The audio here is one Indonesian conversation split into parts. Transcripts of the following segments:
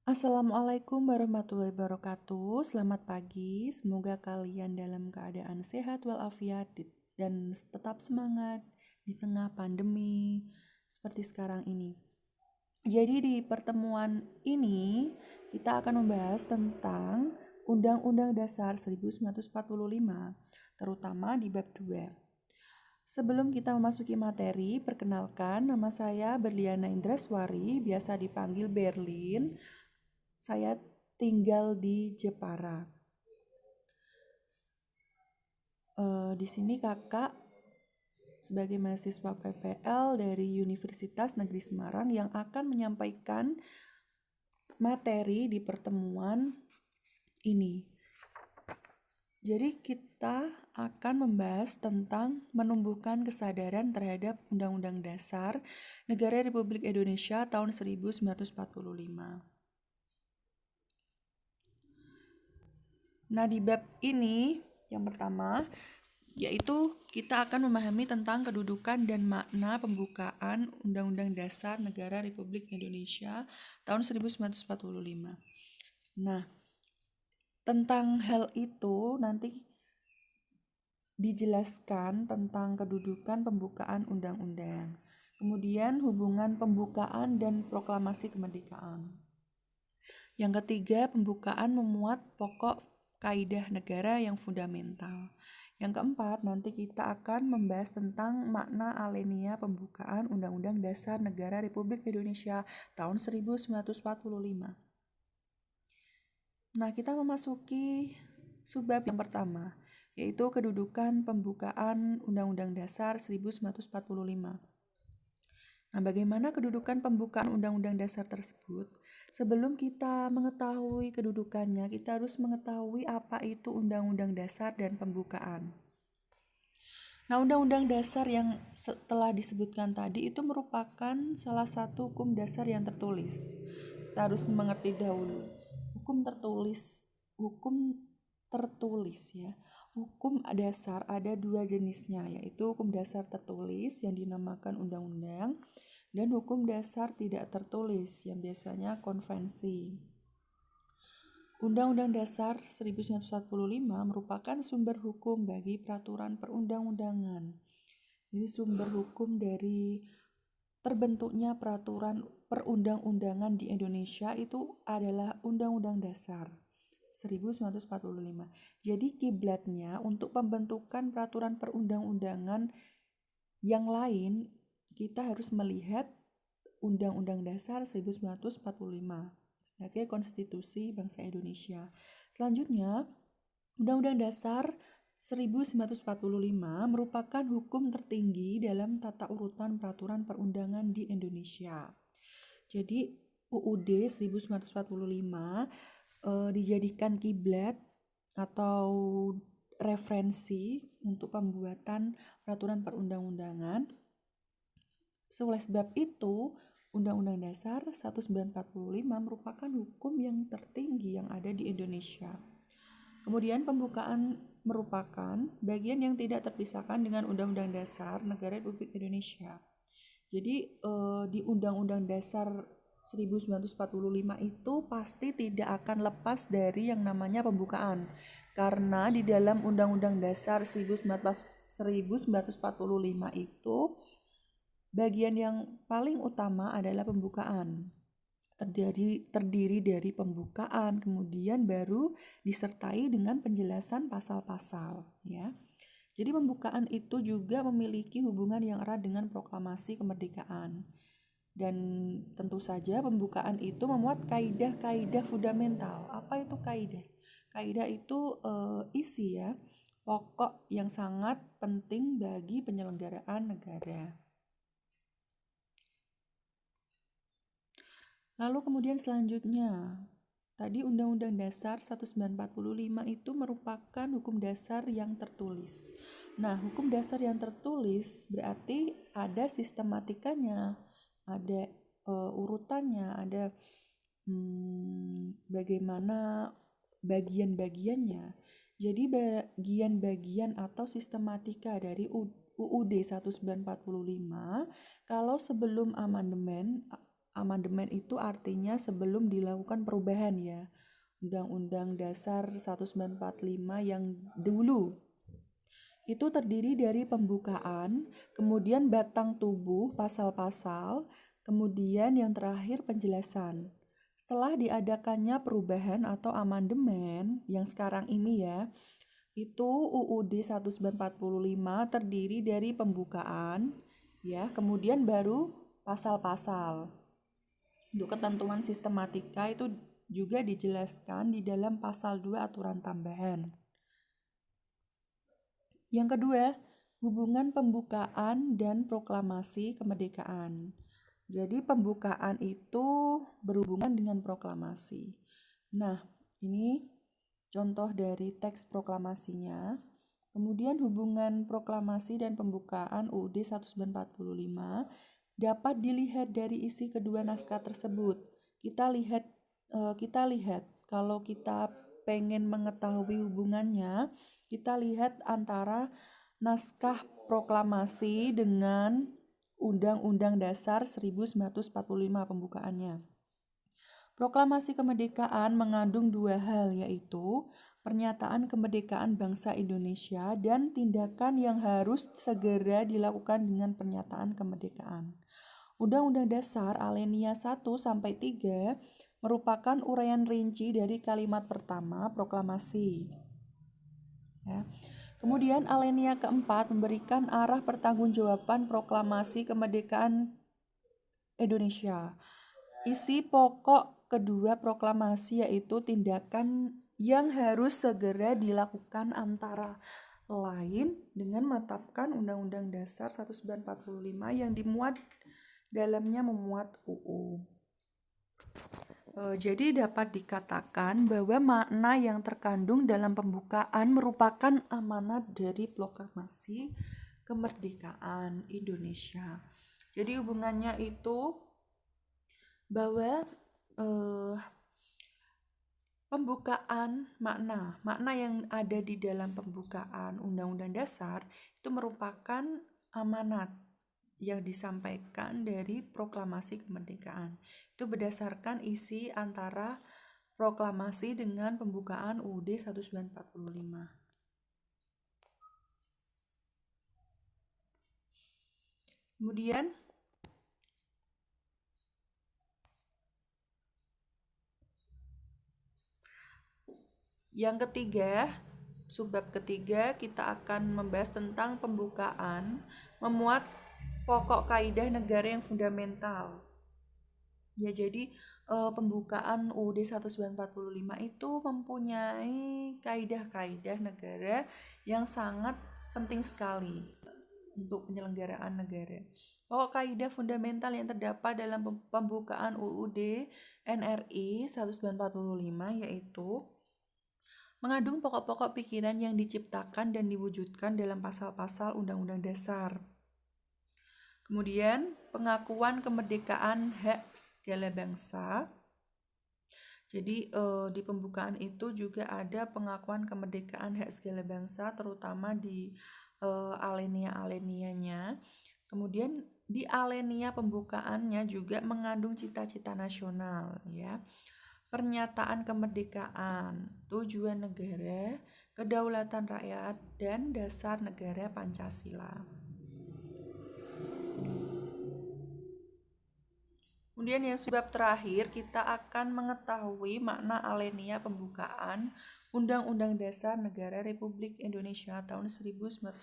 Assalamualaikum warahmatullahi wabarakatuh. Selamat pagi. Semoga kalian dalam keadaan sehat walafiat dan tetap semangat di tengah pandemi seperti sekarang ini. Jadi di pertemuan ini kita akan membahas tentang Undang-Undang Dasar 1945, terutama di bab 2. Sebelum kita memasuki materi, perkenalkan nama saya Berliana Indraswari, biasa dipanggil Berlin. Saya tinggal di Jepara. Di sini kakak sebagai mahasiswa PPL dari Universitas Negeri Semarang yang akan menyampaikan materi di pertemuan ini. Jadi kita akan membahas tentang menumbuhkan kesadaran terhadap Undang-Undang Dasar Negara Republik Indonesia tahun 1945. Nah, di bab ini yang pertama yaitu kita akan memahami tentang kedudukan dan makna pembukaan Undang-Undang Dasar Negara Republik Indonesia tahun 1945. Nah, tentang hal itu nanti dijelaskan tentang kedudukan pembukaan undang-undang. Kemudian hubungan pembukaan dan proklamasi kemerdekaan. Yang ketiga, pembukaan memuat pokok kaidah negara yang fundamental. Yang keempat, nanti kita akan membahas tentang makna alinea pembukaan Undang-Undang Dasar Negara Republik Indonesia tahun 1945. Nah, kita memasuki subbab yang pertama, yaitu kedudukan pembukaan Undang-Undang Dasar 1945. Nah, bagaimana kedudukan pembukaan Undang-Undang Dasar tersebut? Sebelum kita mengetahui kedudukannya, kita harus mengetahui apa itu Undang-Undang Dasar dan pembukaan. Nah, Undang-Undang Dasar yang telah disebutkan tadi itu merupakan salah satu hukum dasar yang tertulis. Kita harus mengerti dahulu. Hukum tertulis ya. Hukum dasar ada dua jenisnya, yaitu hukum dasar tertulis yang dinamakan undang-undang dan hukum dasar tidak tertulis yang biasanya konvensi. Undang-Undang Dasar 1945 merupakan sumber hukum bagi peraturan perundang-undangan. Jadi sumber hukum dari terbentuknya peraturan perundang-undangan di Indonesia itu adalah Undang-Undang Dasar 1945. Jadi kiblatnya untuk pembentukan peraturan perundang-undangan yang lain, kita harus melihat Undang-Undang Dasar 1945 sebagai konstitusi bangsa Indonesia. Selanjutnya, Undang-Undang Dasar 1945 merupakan hukum tertinggi dalam tata urutan peraturan perundangan di Indonesia. Jadi UUD 1945 dijadikan kiblat atau referensi untuk pembuatan peraturan perundang-undangan. Oleh sebab itu, Undang-Undang Dasar 1945 merupakan hukum yang tertinggi yang ada di Indonesia. Kemudian pembukaan merupakan bagian yang tidak terpisahkan dengan Undang-Undang Dasar Negara Republik Indonesia. Jadi di Undang-Undang Dasar 1945 itu pasti tidak akan lepas dari yang namanya pembukaan. Karena di dalam Undang-Undang Dasar 1945 itu bagian yang paling utama adalah pembukaan. Terdiri dari pembukaan, kemudian baru disertai dengan penjelasan pasal-pasal ya. Jadi pembukaan itu juga memiliki hubungan yang erat dengan proklamasi kemerdekaan. Dan tentu saja pembukaan itu memuat kaidah-kaidah fundamental. Apa itu kaidah? Kaidah itu isi ya, pokok yang sangat penting bagi penyelenggaraan negara. Lalu kemudian selanjutnya, tadi Undang-Undang Dasar 1945 itu merupakan hukum dasar yang tertulis. Nah, hukum dasar yang tertulis berarti ada sistematikanya, ada urutannya, ada bagaimana bagian-bagiannya. Jadi bagian-bagian atau sistematika dari UUD 1945 kalau sebelum amandemen amandemen itu artinya sebelum dilakukan perubahan ya. Undang-Undang Dasar 1945 yang dulu itu terdiri dari pembukaan, kemudian batang tubuh pasal-pasal, kemudian yang terakhir penjelasan. Setelah diadakannya perubahan atau amandemen yang sekarang ini ya, itu UUD 1945 terdiri dari pembukaan ya, kemudian baru pasal-pasal. Untuk ketentuan sistematika itu juga dijelaskan di dalam pasal 2 aturan tambahan. Yang kedua, hubungan pembukaan dan proklamasi kemerdekaan. Jadi pembukaan itu berhubungan dengan proklamasi. Nah, ini contoh dari teks proklamasinya. Kemudian hubungan proklamasi dan pembukaan UUD 1945 dapat dilihat dari isi kedua naskah tersebut. Kita lihat kalau kita pengen mengetahui hubungannya, kita lihat antara naskah proklamasi dengan Undang-Undang Dasar 1945 pembukaannya. Proklamasi kemerdekaan mengandung dua hal, yaitu pernyataan kemerdekaan bangsa Indonesia dan tindakan yang harus segera dilakukan dengan pernyataan kemerdekaan. Undang-Undang Dasar Alinea 1-3 merupakan uraian rinci dari kalimat pertama proklamasi. Ya. Kemudian alinea keempat memberikan arah pertanggungjawaban proklamasi kemerdekaan Indonesia. Isi pokok kedua proklamasi yaitu tindakan yang harus segera dilakukan antara lain dengan menetapkan Undang-Undang Dasar 1945 yang dalamnya memuat UU. Jadi dapat dikatakan bahwa makna yang terkandung dalam pembukaan merupakan amanat dari proklamasi kemerdekaan Indonesia. Jadi hubungannya itu bahwa pembukaan makna yang ada di dalam pembukaan Undang-Undang Dasar itu merupakan amanat yang disampaikan dari proklamasi kemerdekaan. Itu berdasarkan isi antara proklamasi dengan pembukaan UUD 1945. Kemudian yang ketiga, subbab ketiga, kita akan membahas tentang pembukaan memuat pokok kaidah negara yang fundamental. Ya, jadi pembukaan UUD 1945 itu mempunyai kaidah-kaidah negara yang sangat penting sekali untuk penyelenggaraan negara. Pokok kaidah fundamental yang terdapat dalam pembukaan UUD NRI 1945 yaitu mengandung pokok-pokok pikiran yang diciptakan dan diwujudkan dalam pasal-pasal Undang-Undang Dasar. Kemudian pengakuan kemerdekaan hak segala bangsa. Jadi di pembukaan itu juga ada pengakuan kemerdekaan hak segala bangsa, terutama di alinea-alinianya. Kemudian di alinea pembukaannya juga mengandung cita-cita nasional, ya. Pernyataan kemerdekaan, tujuan negara, kedaulatan rakyat, dan dasar negara Pancasila. Kemudian yang subbab terakhir, kita akan mengetahui makna alinea pembukaan Undang-Undang Dasar Negara Republik Indonesia tahun 1945.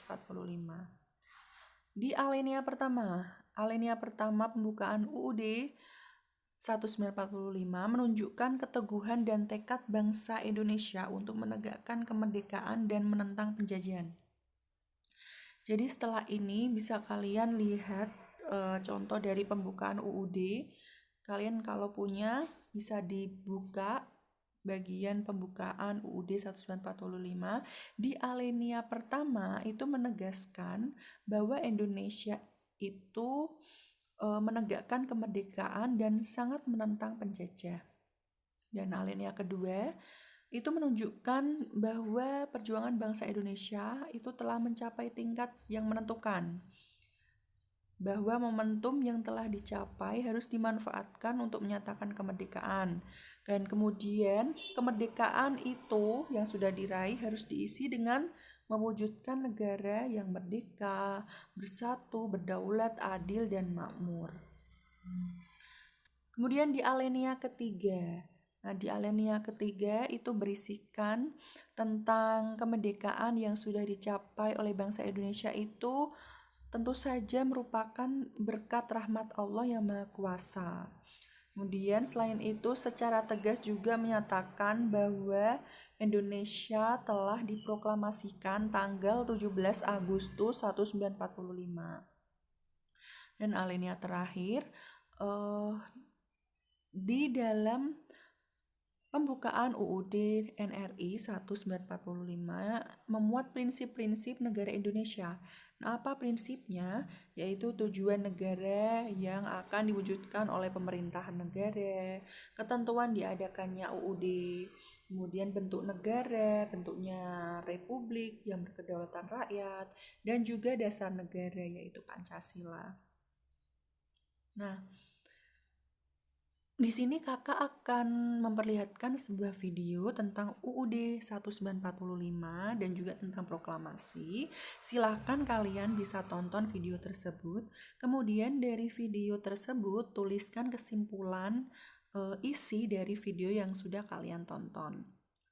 Di alinea pertama pembukaan UUD 1945 menunjukkan keteguhan dan tekad bangsa Indonesia untuk menegakkan kemerdekaan dan menentang penjajahan. Jadi setelah ini bisa kalian lihat contoh dari pembukaan UUD. Kalian kalau punya bisa dibuka bagian pembukaan UUD 1945. Di alinea pertama itu menegaskan bahwa Indonesia itu menegakkan kemerdekaan dan sangat menentang penjajah. Dan alinea kedua itu menunjukkan bahwa perjuangan bangsa Indonesia itu telah mencapai tingkat yang menentukan. bahwa momentum yang telah dicapai harus dimanfaatkan untuk menyatakan kemerdekaan. Dan kemudian kemerdekaan itu yang sudah diraih harus diisi dengan mewujudkan negara yang merdeka, bersatu, berdaulat, adil, dan makmur. Kemudian di alinea ketiga. Nah, di alinea ketiga itu berisikan tentang kemerdekaan yang sudah dicapai oleh bangsa Indonesia itu tentu saja merupakan berkat rahmat Allah yang Maha Kuasa. Kemudian selain itu secara tegas juga menyatakan bahwa Indonesia telah diproklamasikan tanggal 17 Agustus 1945. Dan alinea terakhir, di dalam pembukaan UUD NRI 1945 memuat prinsip-prinsip negara Indonesia. Nah, apa prinsipnya? Yaitu tujuan negara yang akan diwujudkan oleh pemerintahan negara, ketentuan diadakannya UUD, kemudian bentuk negara, bentuknya republik yang berkedaulatan rakyat, dan juga dasar negara yaitu Pancasila. Nah, di sini kakak akan memperlihatkan sebuah video tentang UUD 1945 dan juga tentang proklamasi. Silahkan kalian bisa tonton video tersebut. Kemudian dari video tersebut tuliskan kesimpulan isi dari video yang sudah kalian tonton.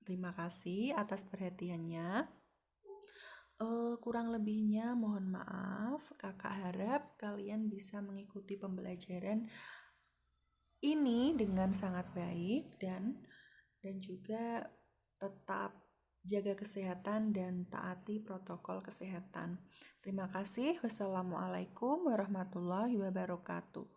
Terima kasih atas perhatiannya. Kurang lebihnya mohon maaf. Kakak harap kalian bisa mengikuti pembelajaran ini dengan sangat baik dan juga tetap jaga kesehatan dan taati protokol kesehatan. Terima kasih. Wassalamualaikum warahmatullahi wabarakatuh.